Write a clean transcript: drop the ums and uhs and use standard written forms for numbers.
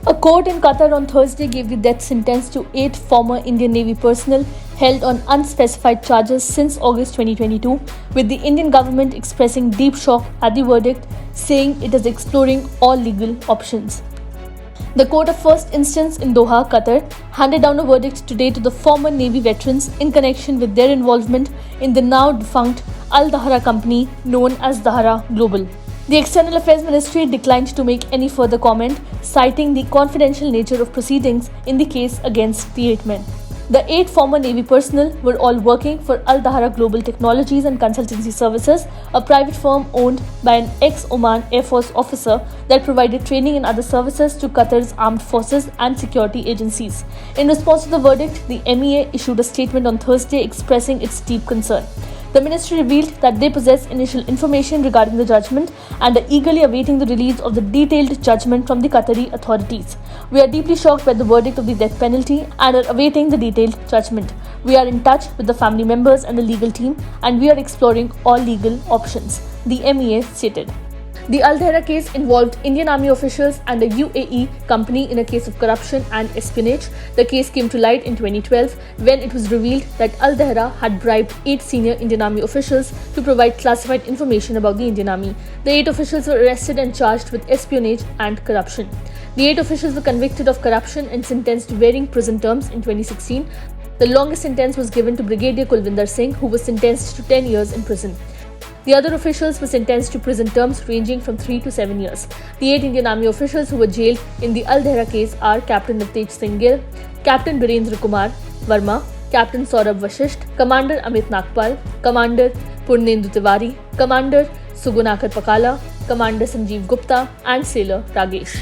A court in Qatar on Thursday gave the death sentence to 8 former Indian Navy personnel held on unspecified charges since August 2022, with the Indian government expressing deep shock at the verdict, saying it is exploring all legal options. The Court of First Instance in Doha, Qatar, handed down a verdict today to the former Navy veterans in connection with their involvement in the now defunct Al Dahra company known as Dahra Global. The External Affairs Ministry declined to make any further comment, citing the confidential nature of proceedings in the case against the 8 men. The 8 former Navy personnel were all working for Al Dahra Global Technologies and Consultancy Services, a private firm owned by an ex-Oman Air Force officer that provided training and other services to Qatar's armed forces and security agencies. In response to the verdict, the MEA issued a statement on Thursday expressing its deep concern. The ministry revealed that they possess initial information regarding the judgment and are eagerly awaiting the release of the detailed judgment from the Qatari authorities. We are deeply shocked by the verdict of the death penalty and are awaiting the detailed judgment. We are in touch with the family members and the legal team, and we are exploring all legal options, the MEA stated. The Al Dahra case involved Indian Army officials and a UAE company in a case of corruption and espionage. The case came to light in 2012 when it was revealed that Al Dahra had bribed 8 senior Indian Army officials to provide classified information about the Indian Army. The 8 officials were arrested and charged with espionage and corruption. The 8 officials were convicted of corruption and sentenced to varying prison terms in 2016. The longest sentence was given to Brigadier Kulvinder Singh, who was sentenced to 10 years in prison. The other officials were sentenced to prison terms ranging from 3 to 7 years. The 8 Indian Army officials who were jailed in the Al Dahra case are Captain Nitej Singh Gill, Captain Birendra Kumar Verma, Captain Saurabh Vashisht, Commander Amit Nagpal, Commander Purnendu Tiwari, Commander Sugunakar Pakala, Commander Sanjeev Gupta, and Sailor Ragesh.